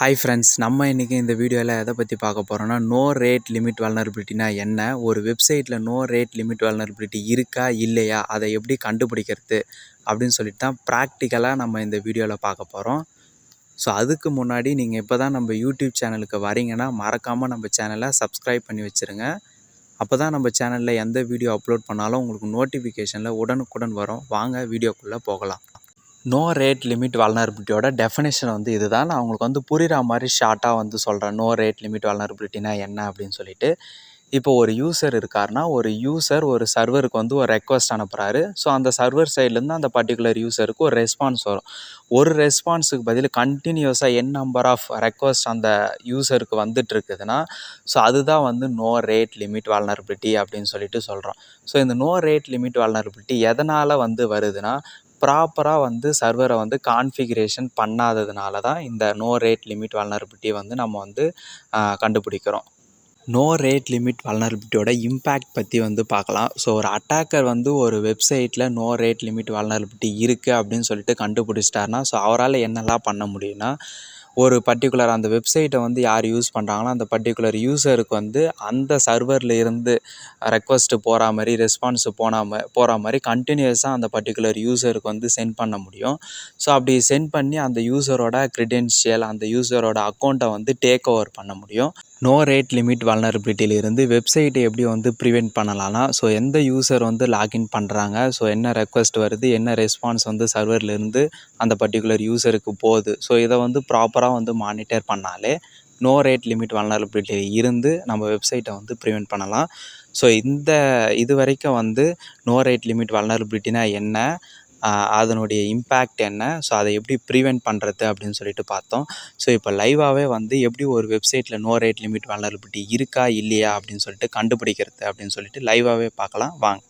Hi friends, நம்ம இன்றைக்கி இந்த வீடியோவில் எதை பற்றி பார்க்க போகிறோன்னா, நோ ரேட் லிமிட் வல்னரபிலிட்டினா என்ன, ஒரு வெப்சைட்டில் நோ ரேட் லிமிட் வல்னரபிலிட்டி இருக்கா இல்லையா, அதை எப்படி கண்டுபிடிக்கிறது அப்படின்னு சொல்லிட்டு தான் ப்ராக்டிக்கலாக நம்ம இந்த வீடியோவில் பார்க்க போகிறோம். ஸோ அதுக்கு முன்னாடி நீங்கள் இப்போ தான் நம்ம யூடியூப் சேனலுக்கு வரீங்கன்னா மறக்காமல் நம்ம சேனலை சப்ஸ்கிரைப் பண்ணி வச்சுருங்க. அப்போ தான் நம்ம சேனலில் எந்த வீடியோ அப்லோட் பண்ணாலும் உங்களுக்கு நோட்டிஃபிகேஷனில் உடனுக்குடன் வரும். வாங்க வீடியோக்குள்ளே போகலாம். நோ ரேட் லிமிட் வல்னரபிலிட்டியோட டெஃபினேஷன் இதுதான். நான் உங்களுக்கு புரிகிற மாதிரி ஷார்ட்டாக சொல்கிறேன். நோ ரேட் லிமிட் வல்னரபிலிட்டினா என்ன அப்படின்னு சொல்லிட்டு. இப்போ ஒரு யூசர் இருக்காருன்னா, ஒரு யூசர் ஒரு சர்வருக்கு ஒரு ரெக்வஸ்ட் அனுப்புகிறாரு. ஸோ அந்த சர்வர் சைட்லேருந்து அந்த பர்டிகுலர் யூசருக்கு ஒரு ரெஸ்பான்ஸ் வரும். ஒரு ரெஸ்பான்ஸுக்கு பதில் கண்டினியூஸாக நம்பர் ஆஃப் ரெக்வஸ்ட் அந்த யூசருக்கு வந்துட்டு இருக்குதுன்னா, ஸோ அதுதான் நோ ரேட் லிமிட் வல்னரபிலிட்டி அப்படின்னு சொல்லிட்டு சொல்கிறோம். ஸோ இந்த நோ ரேட் லிமிட் வல்னரபிலிட்டி எதனால் வருதுன்னா, ப்ராப்பராக சர்வரை கான்ஃபிகரேஷன் பண்ணாததுனால தான் இந்த நோ ரேட் லிமிட் வல்னரபிலிட்டி நம்ம கண்டுபிடிக்கிறோம். நோ ரேட் லிமிட் வல்னரபிலிட்டியோட இம்பேக்ட் பற்றி பார்க்கலாம். ஸோ ஒரு அட்டாக்கர் ஒரு வெப்சைட்டில் நோ ரேட் லிமிட் வல்னரபிலிட்டி இருக்குது அப்படின்னு சொல்லிட்டு கண்டுபிடிச்சிட்டாருன்னா, ஸோ அவரால் என்னெல்லாம் பண்ண முடியும்னா, ஒரு பர்டிகுலர் அந்த வெப்சைட்டை யார் யூஸ் பண்ணுறாங்களோ அந்த பர்டிகுலர் யூசருக்கு அந்த சர்வரில் இருந்து ரெக்வஸ்ட்டு போகிற மாதிரி ரெஸ்பான்ஸு போகிற மாதிரி கண்டினியூஸாக அந்த பர்டிகுலர் யூசருக்கு சென்ட் பண்ண முடியும். ஸோ அப்படி சென்ட் பண்ணி அந்த யூசரோட க்ரெடென்ஷியல் அந்த யூசரோட அக்கௌண்ட்டை டேக் ஓவர் பண்ண முடியும். நோ ரேட் லிமிட் வல்னரபிலிட்டியிலிருந்து வெப்சைட்டை எப்படி ப்ரிவெண்ட் பண்ணலாம்னா, ஸோ எந்த யூசர் லாகின் பண்ணுறாங்க, ஸோ என்ன ரெக்வஸ்ட் வருது, என்ன ரெஸ்பான்ஸ் சர்வர்லேருந்து அந்த பர்டிகுலர் யூசருக்கு போகுது, ஸோ இதை ப்ராப்பராக மானிட்டர் பண்ணாலே நோ ரேட் லிமிட் வல்னரபிலிட்டி இருந்து நம்ம வெப்சைட்டை ப்ரிவெண்ட் பண்ணலாம். ஸோ இது வரைக்கும் நோ ரேட் லிமிட் வல்னரபிலிட்டினா என்ன, அதனுடைய இம்பேக்ட் என்ன, ஸோ அதை எப்படி ப்ரிவெண்ட் பண்ணுறது அப்படின்னு சொல்லிட்டு பார்த்தோம். ஸோ இப்போ லைவாகவே எப்படி ஒரு வெப்சைட்டில் நோ ரேட் லிமிட் வல்னரபிலிட்டி இருக்கா இல்லையா அப்படின்னு சொல்லிட்டு கண்டுபிடிக்கிறது அப்படின்னு சொல்லிட்டு லைவாகவே பார்க்கலாம் வாங்க.